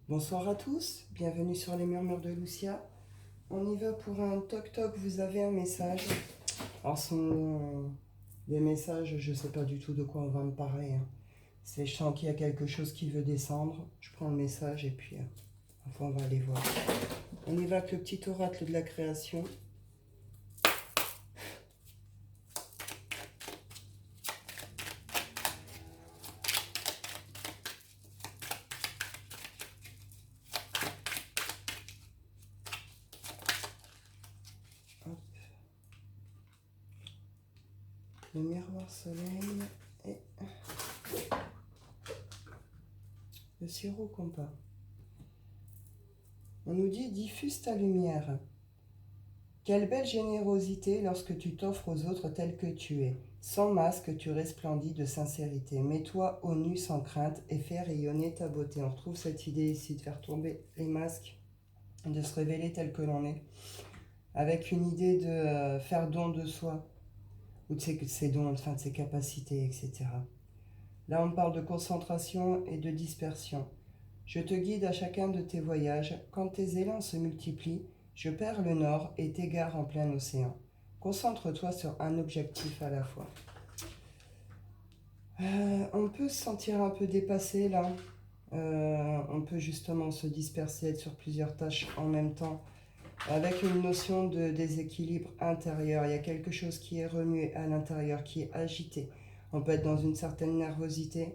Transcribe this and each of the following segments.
Bonsoir à tous, bienvenue sur les murmures de Lucia. On y va pour un toc-toc, vous avez un message. Alors, ce sont des messages, je ne sais pas du tout de quoi on va me parler. C'est, je sens qu'il y a quelque chose qui veut descendre. Je prends le message et puis enfin, on va aller voir. On y va avec le petit oracle de la création. Hop. Le miroir soleil et le sirop compas. On nous dit diffuse ta lumière. Quelle belle générosité lorsque tu t'offres aux autres tel que tu es. Sans masque, tu resplendis de sincérité. Mets-toi au nu sans crainte et fais rayonner ta beauté. On retrouve cette idée ici de faire tomber les masques, de se révéler tel que l'on est, avec une idée de faire don de soi, ou de ses dons, enfin de ses capacités, etc. Là, on parle de concentration et de dispersion. Je te guide à chacun de tes voyages. Quand tes élans se multiplient, je perds le nord et t'égare en plein océan. Concentre-toi sur un objectif à la fois. On peut se sentir un peu dépassé là. On peut justement se disperser, être sur plusieurs tâches en même temps, avec une notion de déséquilibre intérieur. Il y a quelque chose qui est remué à l'intérieur, qui est agité. On peut être dans une certaine nervosité,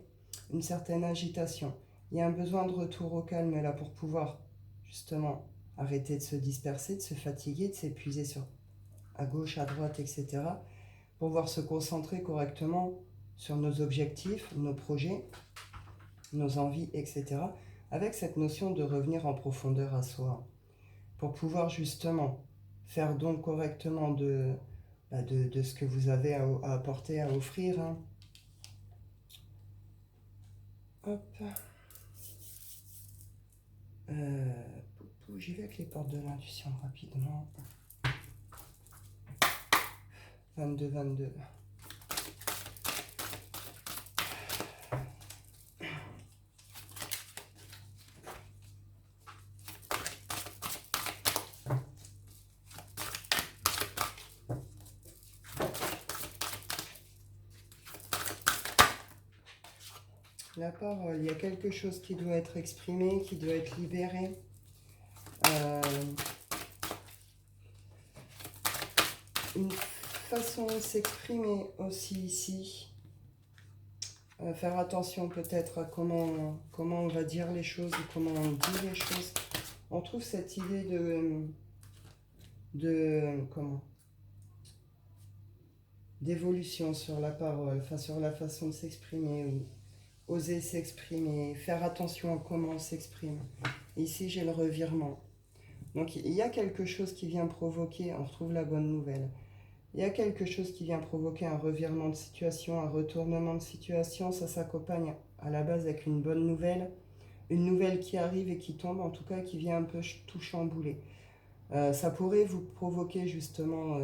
une certaine agitation. Il y a un besoin de retour au calme là pour pouvoir justement arrêter de se disperser, de se fatiguer, de s'épuiser à gauche, à droite, etc. Pour pouvoir se concentrer correctement sur nos objectifs, nos projets, nos envies, etc. Avec cette notion de revenir en profondeur à soi. Pour pouvoir justement faire don correctement de ce que vous avez à apporter, à offrir. Hop. J'y vais avec les portes de l'intuition rapidement. 22, 22. La parole, il y a quelque chose qui doit être exprimé, qui doit être libéré. Une façon de s'exprimer aussi ici. Faire attention peut-être à comment on va dire les choses ou comment on dit les choses. On trouve cette idée d'évolution sur la parole, enfin sur la façon de s'exprimer, ou oser s'exprimer, faire attention à comment on s'exprime. Ici j'ai le revirement. Donc il y a quelque chose qui vient provoquer, on retrouve la bonne nouvelle. Il y a quelque chose qui vient provoquer un revirement de situation, un retournement de situation. Ça s'accompagne à la base avec une bonne nouvelle. Une nouvelle qui arrive et qui tombe, en tout cas qui vient un peu tout chambouler. Ça pourrait vous provoquer justement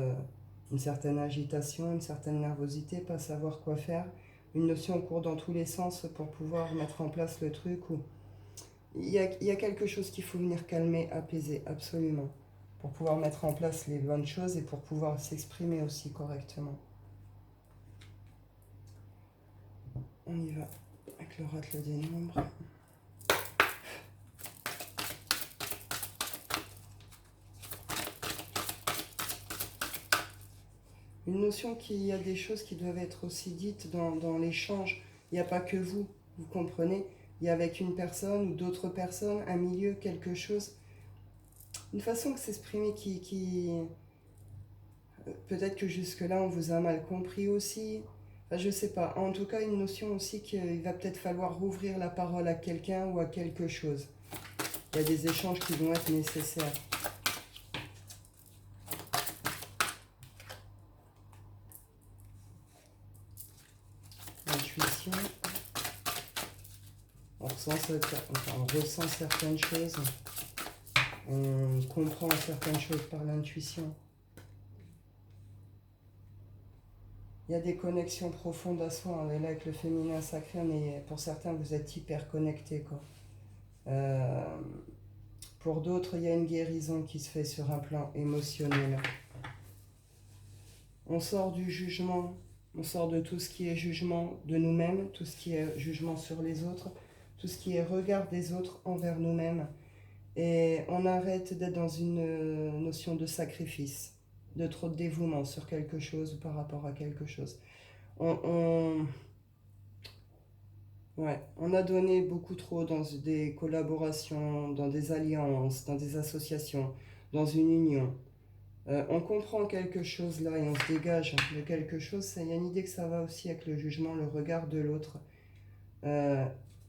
une certaine agitation, une certaine nervosité, pas savoir quoi faire. Une notion court dans tous les sens pour pouvoir mettre en place le truc. Où il y a quelque chose qu'il faut venir calmer, apaiser, absolument, pour pouvoir mettre en place les bonnes choses et pour pouvoir s'exprimer aussi correctement. On y va avec l'oracle des nombres. Une notion qu'il y a des choses qui doivent être aussi dites dans l'échange. Il n'y a pas que vous comprenez. Il y a avec une personne ou d'autres personnes, un milieu, quelque chose. Une façon de s'exprimer qui peut-être que jusque-là on vous a mal compris aussi. Enfin, je sais pas. En tout cas, une notion aussi qu'il va peut-être falloir rouvrir la parole à quelqu'un ou à quelque chose. Il y a des échanges qui vont être nécessaires. L'intuition. On ressent certaines choses. On comprend certaines choses par l'intuition. Il y a des connexions profondes à soi. On est là avec le féminin sacré, mais pour certains, vous êtes hyper connectés, quoi. Pour d'autres, il y a une guérison qui se fait sur un plan émotionnel. On sort du jugement, on sort de tout ce qui est jugement de nous-mêmes, tout ce qui est jugement sur les autres, tout ce qui est regard des autres envers nous-mêmes. Et on arrête d'être dans une notion de sacrifice, de trop de dévouement sur quelque chose ou par rapport à quelque chose. On a donné beaucoup trop dans des collaborations, dans des alliances, dans des associations, dans une union. On comprend quelque chose là et on se dégage de quelque chose. Il y a une idée que ça va aussi avec le jugement, le regard de l'autre. Et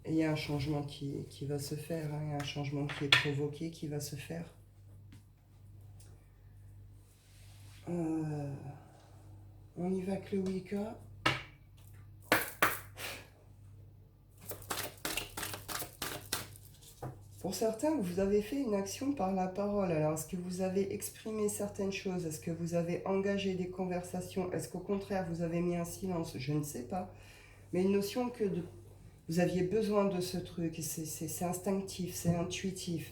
il y a un changement qui va se faire, hein. Il y a un changement qui est provoqué, qui va se faire. On y va avec le Wicca. Pour certains, vous avez fait une action par la parole. Alors, est-ce que vous avez exprimé certaines choses? Est-ce que vous avez engagé des conversations? Est-ce qu'au contraire, vous avez mis un silence? Je ne sais pas. Mais une notion que vous aviez besoin de ce truc. C'est instinctif, c'est intuitif.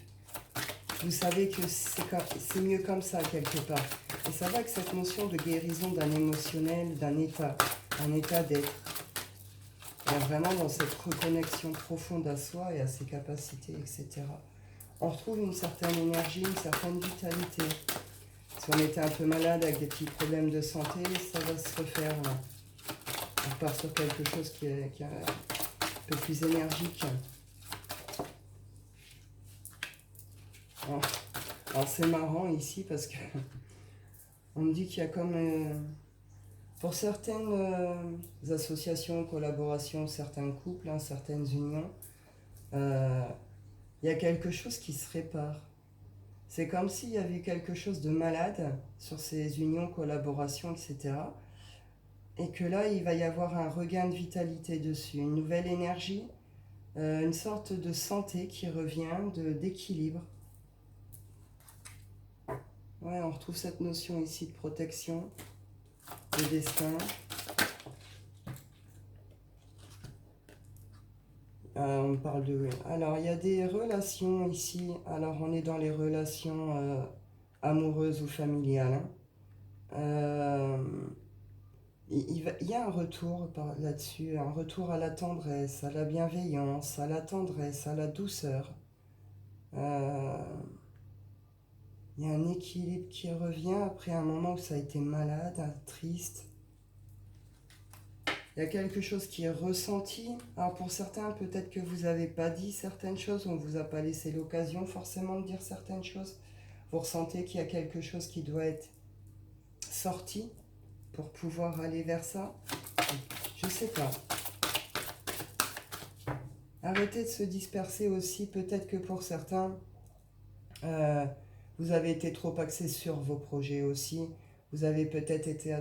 Vous savez que c'est mieux comme ça, quelque part. Et ça va avec cette notion de guérison d'un émotionnel, d'un état d'être. Vraiment dans cette reconnexion profonde à soi et à ses capacités, etc. On retrouve une certaine énergie, une certaine vitalité. Si on était un peu malade avec des petits problèmes de santé, ça va se refaire. On repart sur quelque chose qui est un peu plus énergique. Alors c'est marrant ici parce que on me dit qu'il y a comme... pour certaines associations, collaborations, certains couples, hein, certaines unions, il y a quelque chose qui se répare. C'est comme s'il y avait quelque chose de malade sur ces unions, collaborations, etc. Et que là, il va y avoir un regain de vitalité dessus, une nouvelle énergie, une sorte de santé qui revient, d'équilibre. Ouais, on retrouve cette notion ici de protection, de destin. On parle de... Alors, il y a des relations ici. Alors, on est dans les relations amoureuses ou familiales. Il y a un retour là-dessus, un retour à la tendresse, à la bienveillance, à la tendresse, à la douceur. Il y a un équilibre qui revient après un moment où ça a été malade, triste. Il y a quelque chose qui est ressenti. Alors pour certains, peut-être que vous n'avez pas dit certaines choses, on ne vous a pas laissé l'occasion forcément de dire certaines choses. Vous ressentez qu'il y a quelque chose qui doit être sorti pour pouvoir aller vers ça. Je ne sais pas. Arrêtez de se disperser aussi. Peut-être que pour certains, vous avez été trop axé sur vos projets aussi. Vous avez peut-être été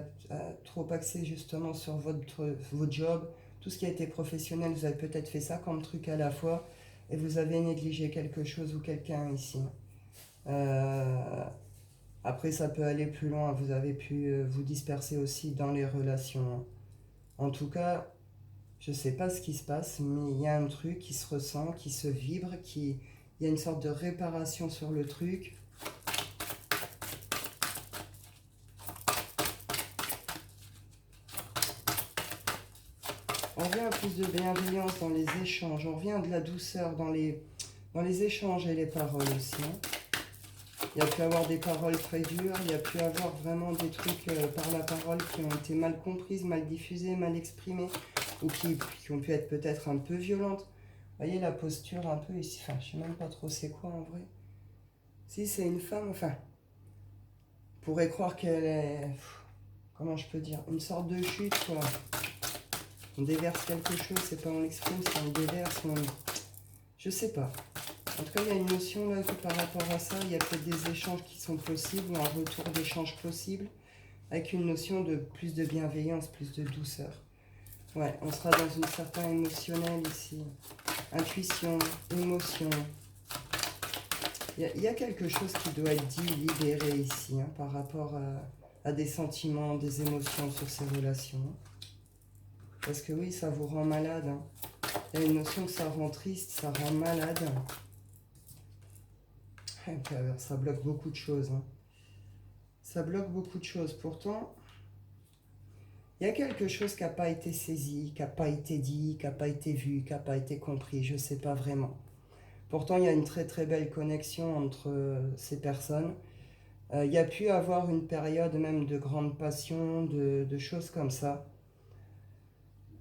trop axé justement sur votre job. Tout ce qui a été professionnel, vous avez peut-être fait ça comme truc à la fois. Et vous avez négligé quelque chose ou quelqu'un ici. Après, ça peut aller plus loin. Vous avez pu vous disperser aussi dans les relations. En tout cas, je ne sais pas ce qui se passe, mais il y a un truc qui se ressent, qui se vibre, il y a une sorte de réparation sur le truc. On revient à plus de bienveillance dans les échanges, on revient à de la douceur dans les échanges et les paroles aussi. Il y a pu avoir des paroles très dures, il y a pu avoir vraiment des trucs par la parole qui ont été mal comprises, mal diffusées, mal exprimées, ou qui ont pu être peut-être un peu violentes. Vous voyez la posture un peu ici, enfin je sais même pas trop c'est quoi en vrai. Si c'est une femme, enfin, on pourrait croire qu'elle est, comment je peux dire, une sorte de chute quoi. On déverse quelque chose, c'est pas on l'exprime, c'est on déverse, je sais pas. En tout cas, il y a une notion là que par rapport à ça, il y a peut-être des échanges qui sont possibles, ou un retour d'échange possible, avec une notion de plus de bienveillance, plus de douceur. Ouais, on sera dans une certaine émotionnelle ici. Intuition, émotion. Il y a quelque chose qui doit être dit, libéré ici, hein, par rapport à des sentiments, des émotions sur ces relations. Parce que oui, ça vous rend malade. Hein. Il y a une notion que ça rend triste, ça rend malade. Ça bloque beaucoup de choses. Hein. Ça bloque beaucoup de choses. Pourtant, il y a quelque chose qui n'a pas été saisi, qui n'a pas été dit, qui n'a pas été vu, qui n'a pas été compris. Je ne sais pas vraiment. Pourtant, il y a une très très belle connexion entre ces personnes. Il y a pu avoir une période même de grande passion, de choses comme ça.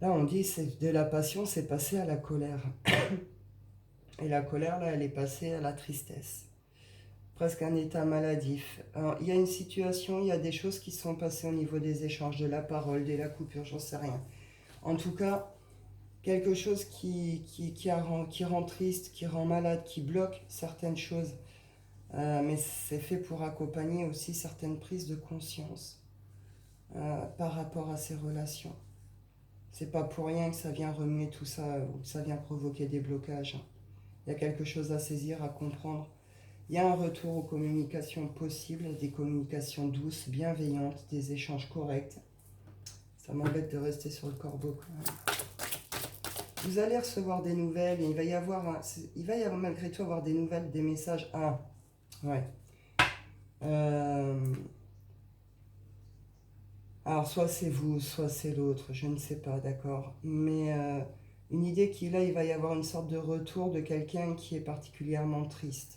Là, on dit c'est de la passion, c'est passé à la colère. Et la colère, là, elle est passée à la tristesse. Presque un état maladif. Alors, il y a une situation, il y a des choses qui sont passées au niveau des échanges, de la parole, de la coupure, j'en sais rien. En tout cas, quelque chose qui rend triste, qui rend malade, qui bloque certaines choses. Mais c'est fait pour accompagner aussi certaines prises de conscience par rapport à ces relations. C'est pas pour rien que ça vient remuer tout ça, ou que ça vient provoquer des blocages. Il y a quelque chose à saisir, à comprendre. Il y a un retour aux communications possibles, des communications douces, bienveillantes, des échanges corrects. Ça m'embête de rester sur le corbeau quand même. Vous allez recevoir des nouvelles et il va y avoir malgré tout avoir des nouvelles, des messages. Ah, ouais. Alors, soit c'est vous, soit c'est l'autre, je ne sais pas, d'accord. Mais une idée qu'il a, il va y avoir une sorte de retour de quelqu'un qui est particulièrement triste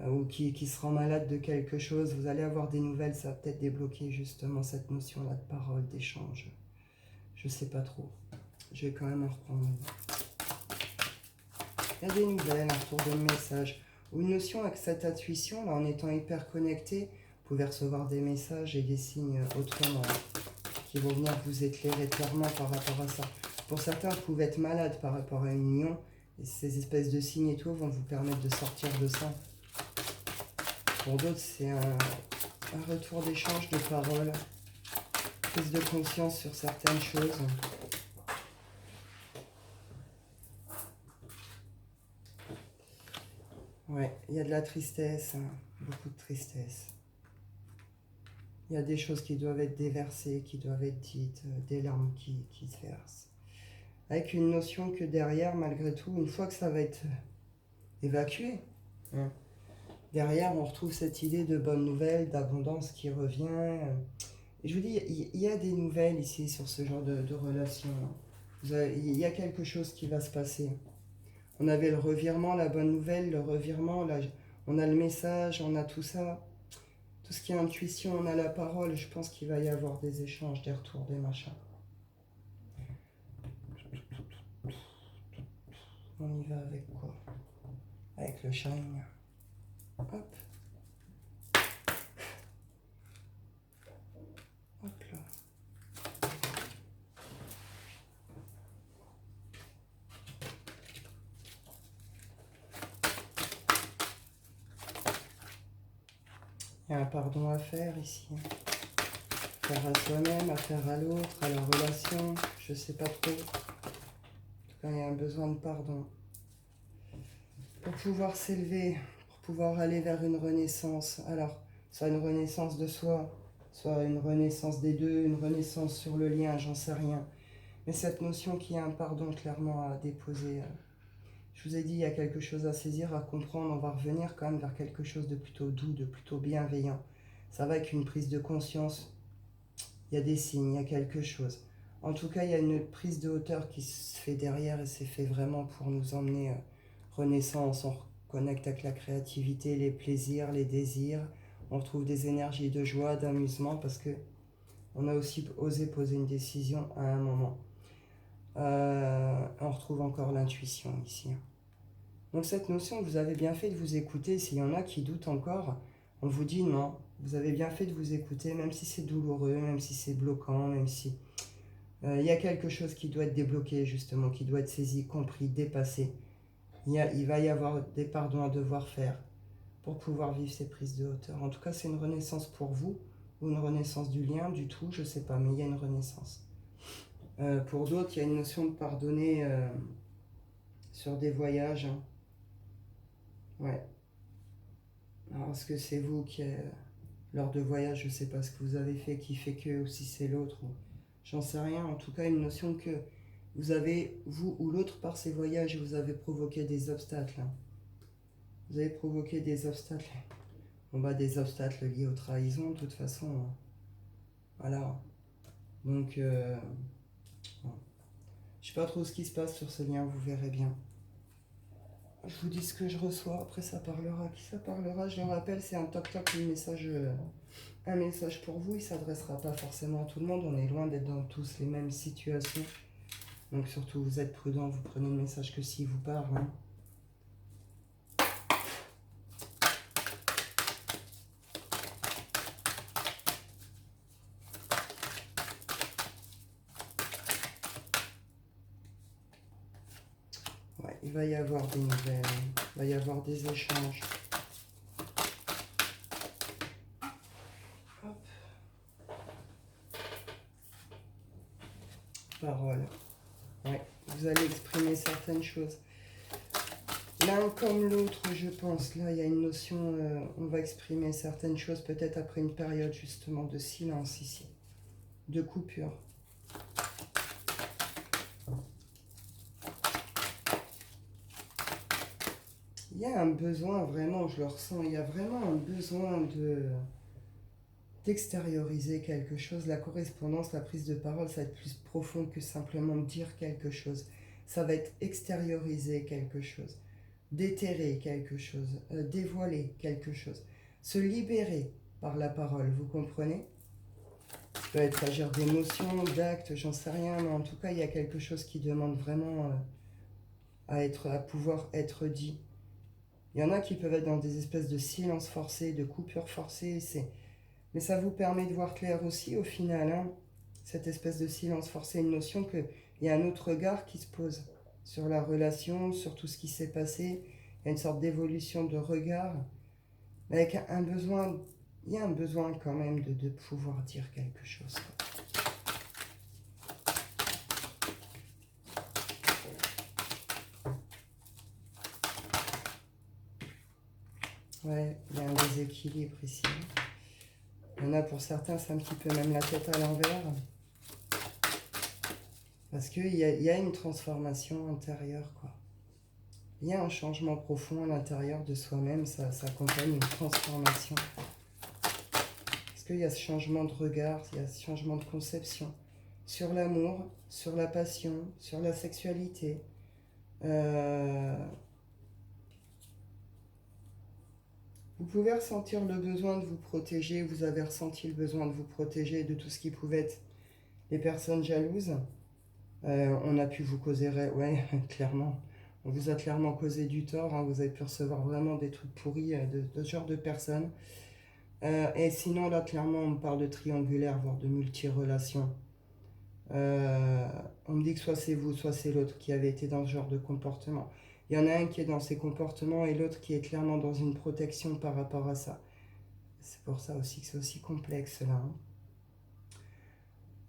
ou qui se rend malade de quelque chose. Vous allez avoir des nouvelles, ça va peut-être débloquer justement cette notion-là de parole, d'échange. Je ne sais pas trop. Je vais quand même en reprendre. Il y a des nouvelles, un retour de message. Ou une notion avec cette intuition, là, en étant hyper connecté, vous pouvez recevoir des messages et des signes autrement, qui vont venir vous éclairer clairement par rapport à ça. Pour certains, vous pouvez être malade par rapport à une union, et ces espèces de signes et tout vont vous permettre de sortir de ça. Pour d'autres, c'est un retour d'échange de paroles, prise de conscience sur certaines choses. Ouais, il y a de la tristesse, hein, beaucoup de tristesse. Il y a des choses qui doivent être déversées, qui doivent être dites, des larmes qui se versent. Avec une notion que derrière, malgré tout, une fois que ça va être évacué, hein, derrière, on retrouve cette idée de bonne nouvelle, d'abondance qui revient. Et je vous dis, il y a des nouvelles ici sur ce genre de relation. Il y a quelque chose qui va se passer. On avait le revirement, la bonne nouvelle, le revirement, là, on a le message, on a tout ça. Tout ce qui est intuition, on a la parole. Je pense qu'il va y avoir des échanges, des retours, des machins. On y va avec quoi? Avec le shine. Hop. Hop là. Il y a un pardon à faire ici. Faire à soi-même, à faire à l'autre, à la relation. Je sais pas trop. En tout cas, il y a un besoin de pardon. Pour pouvoir s'élever, pour pouvoir aller vers une renaissance. Alors, soit une renaissance de soi, soit une renaissance des deux, une renaissance sur le lien, j'en sais rien. Mais cette notion qu'il y a un pardon clairement à déposer. Je vous ai dit, il y a quelque chose à saisir, à comprendre. On va revenir quand même vers quelque chose de plutôt doux, de plutôt bienveillant. Ça va avec une prise de conscience. Il y a des signes, il y a quelque chose. En tout cas, il y a une prise de hauteur qui se fait derrière et c'est fait vraiment pour nous emmener renaissance. On reconnecte avec la créativité, les plaisirs, les désirs. On retrouve des énergies de joie, d'amusement parce que on a aussi osé poser une décision à un moment. On retrouve encore l'intuition ici. Donc cette notion, vous avez bien fait de vous écouter. S'il y en a qui doutent encore, on vous dit non. Vous avez bien fait de vous écouter, même si c'est douloureux, même si c'est bloquant, même si... il y a quelque chose qui doit être débloqué, justement, qui doit être saisi, compris, dépassé. Il va y avoir des pardons à devoir faire pour pouvoir vivre ces prises de hauteur. En tout cas, c'est une renaissance pour vous, ou une renaissance du lien, du tout, je ne sais pas, mais il y a une renaissance. Pour d'autres, il y a une notion de pardonner sur des voyages. Hein. Ouais. Alors, est-ce que c'est vous qui, lors de voyage, je ne sais pas ce que vous avez fait, qui fait que, ou si c'est l'autre, j'en sais rien. En tout cas, une notion que vous avez, vous ou l'autre, par ces voyages, vous avez provoqué des obstacles. Hein. Vous avez provoqué des obstacles. On va des obstacles liés aux trahisons, de toute façon. Voilà. Donc, bon. Je sais pas trop ce qui se passe sur ce lien, vous verrez bien. Je vous dis ce que je reçois, après ça parlera. Qui ça parlera? Je le rappelle, c'est un toc-toc, un message pour vous. Il ne s'adressera pas forcément à tout le monde. On est loin d'être dans tous les mêmes situations. Donc surtout, vous êtes prudents, vous prenez le message que s'il vous parle. Hein. Ouais, il va y avoir des nouvelles, il va y avoir des échanges. Hop. Parole. Ouais, vous allez exprimer certaines choses. L'un comme l'autre, je pense. Là, il y a une notion, on va exprimer certaines choses peut-être après une période justement de silence ici, de coupure. Il y a un besoin, vraiment, je le ressens, il y a vraiment un besoin d'extérioriser quelque chose. La correspondance, la prise de parole, ça va être plus profond que simplement dire quelque chose. Ça va être extérioriser quelque chose, déterrer quelque chose, dévoiler quelque chose, se libérer par la parole, vous comprenez? Ça peut être agir d'émotions, d'actes, j'en sais rien, mais en tout cas, il y a quelque chose qui demande vraiment à pouvoir être dit. Il y en a qui peuvent être dans des espèces de silence forcé, de coupure forcée, mais ça vous permet de voir clair aussi au final, hein, cette espèce de silence forcé, une notion qu'il y a un autre regard qui se pose sur la relation, sur tout ce qui s'est passé. Il y a une sorte d'évolution de regard, mais avec un besoin, il y a un besoin quand même de pouvoir dire quelque chose. Ouais, il y a un déséquilibre ici. Il y en a pour certains, c'est un petit peu même la tête à l'envers. Parce qu'il y a une transformation intérieure, quoi. Il y a un changement profond à l'intérieur de soi-même, ça accompagne une transformation. Parce qu'il y a ce changement de regard, il y a ce changement de conception sur l'amour, sur la passion, sur la sexualité. Vous pouvez ressentir le besoin de vous protéger, vous avez ressenti le besoin de vous protéger de tout ce qui pouvait être les personnes jalouses. On a pu vous causer, ouais, clairement. On vous a clairement causé du tort, hein, vous avez pu recevoir vraiment des trucs pourris de ce genre de personnes. Et sinon, là, clairement, on me parle de triangulaire, voire de multi-relations. On me dit que soit c'est vous, soit c'est l'autre qui avait été dans ce genre de comportement. Il y en a un qui est dans ces comportements et l'autre qui est clairement dans une protection par rapport à ça. C'est pour ça aussi que c'est aussi complexe, là. Hein.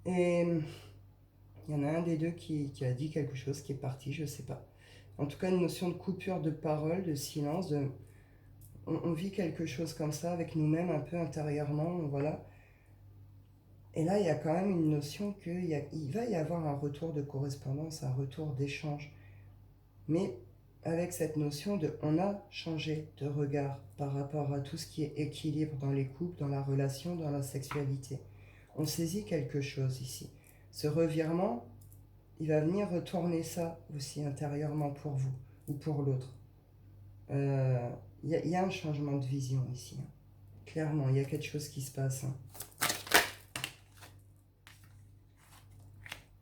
Et il y en a un des deux qui a dit quelque chose, qui est parti, je sais pas. En tout cas, une notion de coupure de parole, de silence, on vit quelque chose comme ça avec nous-mêmes un peu intérieurement, voilà. Et là, il y a quand même une notion qu'il va y avoir un retour de correspondance, un retour d'échange. Mais avec cette notion de on a changé de regard par rapport à tout ce qui est équilibre dans les couples, dans la relation, dans la sexualité. On saisit quelque chose ici. Ce revirement, il va venir retourner ça aussi intérieurement pour vous ou pour l'autre. Il y a un changement de vision ici. Hein. Clairement, il y a quelque chose qui se passe. Hein.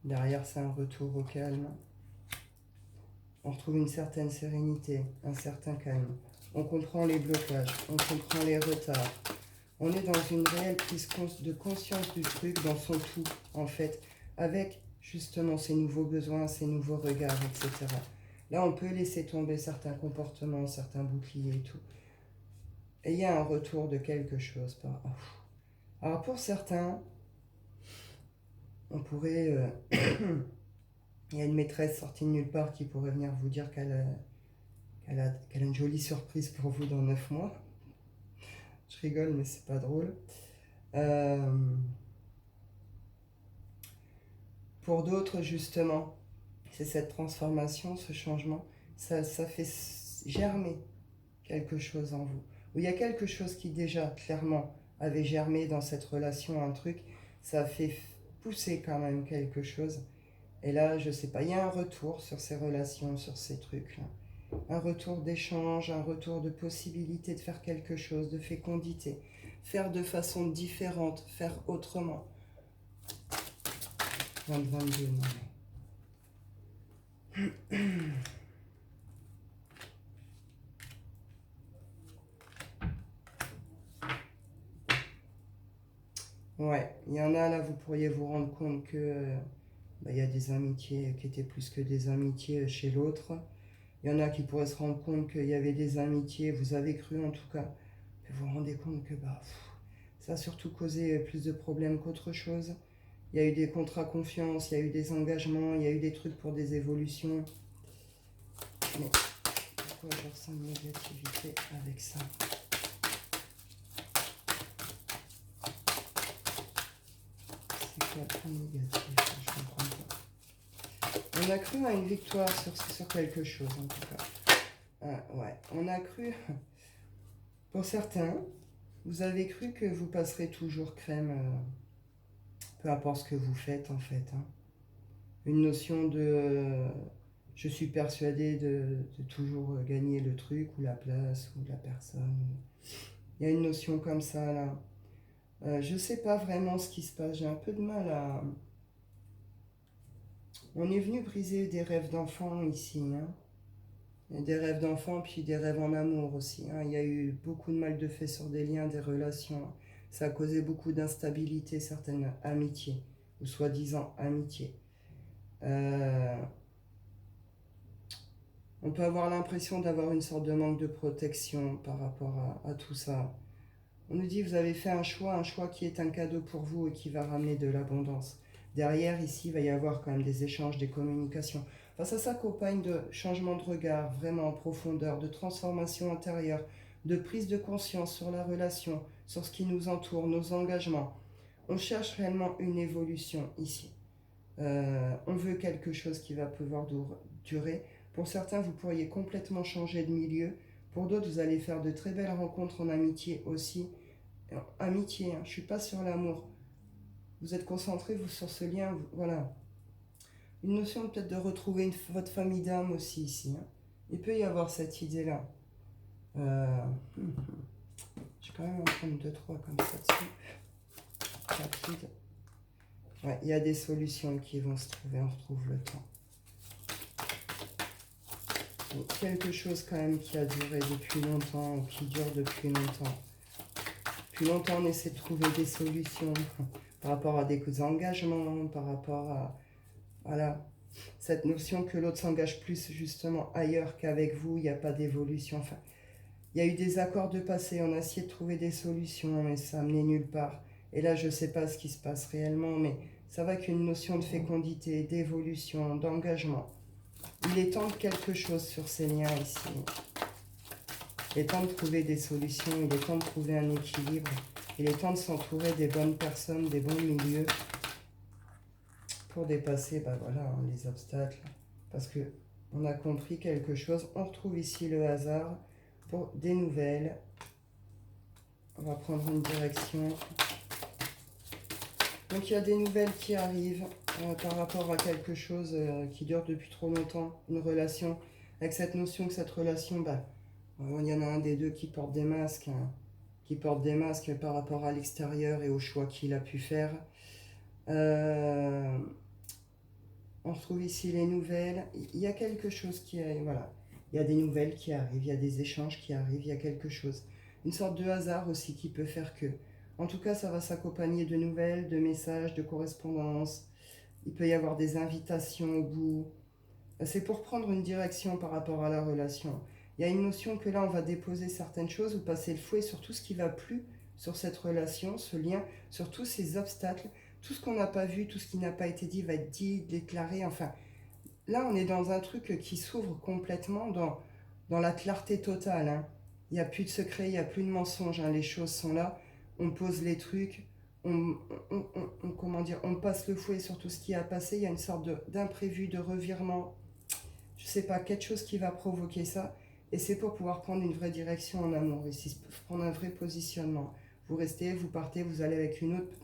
Derrière, c'est un retour au calme. On retrouve une certaine sérénité, un certain calme. On comprend les blocages, on comprend les retards. On est dans une réelle prise de conscience du truc, dans son tout, en fait, avec justement ces nouveaux besoins, ces nouveaux regards, etc. Là, on peut laisser tomber certains comportements, certains boucliers et tout. Et il y a un retour de quelque chose. Alors, pour certains, on pourrait... il y a une maîtresse sortie de nulle part qui pourrait venir vous dire qu'elle a une jolie surprise pour vous dans 9 mois. Je rigole, mais c'est pas drôle. Pour d'autres, justement, c'est cette transformation, ce changement, ça fait germer quelque chose en vous. Ou il y a quelque chose qui déjà, clairement, avait germé dans cette relation, un truc, ça a fait pousser quand même quelque chose. Et là, je sais pas, il y a un retour sur ces relations, sur ces trucs-là. Un retour d'échange, un retour de possibilité de faire quelque chose, de fécondité. Faire de façon différente, faire autrement. 22, non mais... Ouais, il y en a là, vous pourriez vous rendre compte que il y a des amitiés qui étaient plus que des amitiés chez l'autre. Il y en a qui pourraient se rendre compte qu'il y avait des amitiés, vous avez cru en tout cas, que vous vous rendez compte que ça a surtout causé plus de problèmes qu'autre chose. Il y a eu des contrats confiance, il y a eu des engagements, il y a eu des trucs pour des évolutions. Mais pourquoi je ressens une négativité avec ça? C'est quoi le négatif? Je comprends pas. On a cru à une victoire sur quelque chose en tout cas. Ouais, on a cru, pour certains, vous avez cru que vous passerez toujours crème, peu importe ce que vous faites en fait. Hein. Une notion de je suis persuadé de toujours gagner le truc ou la place ou la personne. Il y a une notion comme ça là. Je sais pas vraiment ce qui se passe, j'ai un peu de mal à... On est venu briser des rêves d'enfants ici, hein. Des rêves d'enfants, puis des rêves en amour aussi. Hein. Il y a eu beaucoup de mal de fait sur des liens, des relations. Ça a causé beaucoup d'instabilité, certaines amitiés, ou soi-disant amitiés. On peut avoir l'impression d'avoir une sorte de manque de protection par rapport à tout ça. On nous dit, vous avez fait un choix qui est un cadeau pour vous et qui va ramener de l'abondance. Derrière, ici, il va y avoir quand même des échanges, des communications. Enfin, ça s'accompagne de changements de regard, vraiment en profondeur, de transformation intérieure, de prise de conscience sur la relation, sur ce qui nous entoure, nos engagements. On cherche réellement une évolution ici. On veut quelque chose qui va pouvoir durer. Pour certains, vous pourriez complètement changer de milieu. Pour d'autres, vous allez faire de très belles rencontres en amitié aussi. Amitié, hein, je ne suis pas sur l'amour. Vous êtes concentré, vous, sur ce lien, voilà. Une notion peut-être de retrouver votre famille d'âme aussi ici. Hein. Il peut y avoir cette idée-là. Je vais quand même en prendre 2-3 comme ça dessus. Rapide. Ouais, il y a des solutions qui vont se trouver, on retrouve le temps. Donc, quelque chose quand même qui a duré depuis longtemps, ou qui dure depuis longtemps. Depuis longtemps, on essaie de trouver des solutions par rapport à des engagements, par rapport à voilà, cette notion que l'autre s'engage plus justement ailleurs qu'avec vous, il n'y a pas d'évolution. Enfin, il y a eu des accords de passé, on a essayé de trouver des solutions, mais ça menait nulle part. Et là, je ne sais pas ce qui se passe réellement, mais ça va qu'une notion de fécondité, d'évolution, d'engagement. Il est temps de quelque chose sur ces liens ici. Il est temps de trouver des solutions, il est temps de trouver un équilibre. Il est temps de s'entourer des bonnes personnes, des bons milieux pour dépasser voilà, les obstacles. Parce que on a compris quelque chose. On retrouve ici le hasard pour des nouvelles. On va prendre une direction. Donc il y a des nouvelles qui arrivent par rapport à quelque chose qui dure depuis trop longtemps, une relation, avec cette notion que cette relation, il y en a un des deux qui porte des masques, hein, qui porte des masques par rapport à l'extérieur et au choix qu'il a pu faire. On retrouve ici les nouvelles. Il y a quelque chose qui est, voilà, il y a des nouvelles qui arrivent, il y a des échanges qui arrivent, il y a quelque chose. Une sorte de hasard aussi qui peut faire que. En tout cas, ça va s'accompagner de nouvelles, de messages, de correspondances. Il peut y avoir des invitations au bout. C'est pour prendre une direction par rapport à la relation. Il y a une notion que là, on va déposer certaines choses ou passer le fouet sur tout ce qui va plus sur cette relation, ce lien, sur tous ces obstacles. Tout ce qu'on n'a pas vu, tout ce qui n'a pas été dit va être dit, déclaré. Enfin, là, on est dans un truc qui s'ouvre complètement dans la clarté totale. Hein. Il n'y a plus de secret, il n'y a plus de mensonge. Hein. Les choses sont là. On pose les trucs. Comment dire, on passe le fouet sur tout ce qui a passé. Il y a une sorte d'imprévu, de revirement. Je ne sais pas, quelque chose qui va provoquer ça. Et c'est pour pouvoir prendre une vraie direction en amour, ici, prendre un vrai positionnement. Vous restez, vous partez, vous allez avec une autre,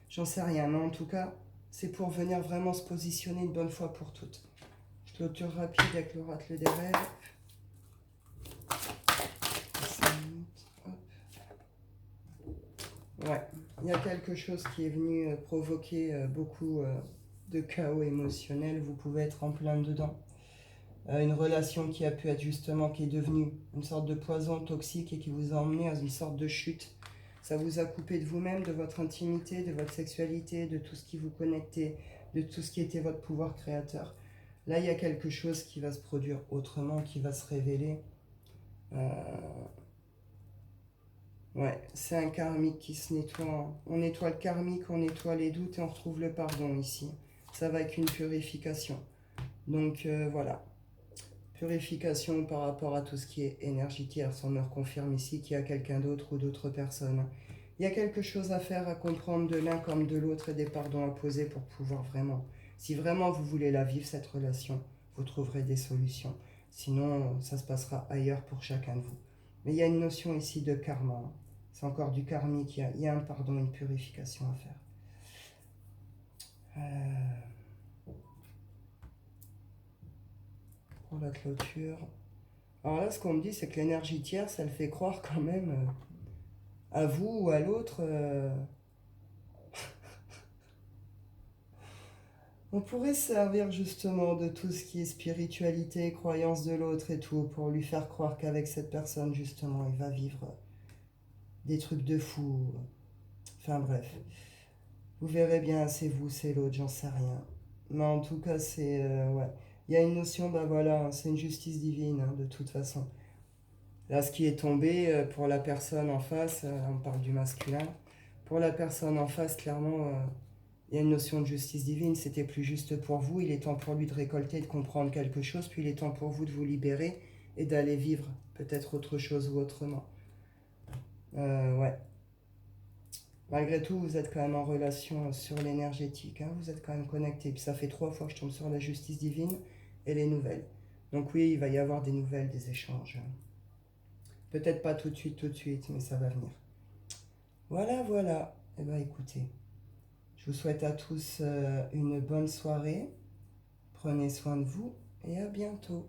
j'en sais rien, mais en tout cas, c'est pour venir vraiment se positionner une bonne fois pour toutes. Clôture rapide avec l'oracle des rêves. Ouais, il y a quelque chose qui est venu provoquer beaucoup de chaos émotionnel. Vous pouvez être en plein dedans. Une relation qui a pu être justement, qui est devenue une sorte de poison toxique et qui vous a emmené à une sorte de chute. Ça vous a coupé de vous-même, de votre intimité, de votre sexualité, de tout ce qui vous connectait, de tout ce qui était votre pouvoir créateur. Là, il y a quelque chose qui va se produire autrement, qui va se révéler. Ouais, c'est un karmique qui se nettoie. On nettoie le karmique, on nettoie les doutes et on retrouve le pardon ici. Ça va avec une purification. Donc voilà. Purification par rapport à tout ce qui est énergétique. On me reconfirme ici qu'il y a quelqu'un d'autre ou d'autres personnes. Il y a quelque chose à faire, à comprendre de l'un comme de l'autre et des pardons à poser pour pouvoir vraiment, si vraiment vous voulez la vivre, cette relation, vous trouverez des solutions. Sinon, ça se passera ailleurs pour chacun de vous. Mais il y a une notion ici de karma. C'est encore du karmique. Il y a un pardon, une purification à faire. Pour la clôture. Alors là, ce qu'on me dit, c'est que l'énergie tierce, elle fait croire quand même à vous ou à l'autre. On pourrait se servir justement de tout ce qui est spiritualité, croyance de l'autre et tout, pour lui faire croire qu'avec cette personne, justement, il va vivre des trucs de fou. Enfin bref. Vous verrez bien, c'est vous, c'est l'autre, j'en sais rien. Mais en tout cas, c'est... ouais. Il y a une notion, bah voilà, c'est une justice divine, hein, de toute façon. Là, ce qui est tombé pour la personne en face, on parle du masculin, pour la personne en face, clairement, il y a une notion de justice divine, c'était plus juste pour vous, il est temps pour lui de récolter, de comprendre quelque chose, puis il est temps pour vous de vous libérer et d'aller vivre peut-être autre chose ou autrement. Ouais. Malgré tout, vous êtes quand même en relation sur l'énergétique, hein, vous êtes quand même connecté. Puis ça fait 3 fois que je tombe sur la justice divine et les nouvelles. Donc oui, il va y avoir des nouvelles, des échanges. Peut-être pas tout de suite, mais ça va venir. Voilà, voilà. Eh bien écoutez, je vous souhaite à tous une bonne soirée. Prenez soin de vous et à bientôt.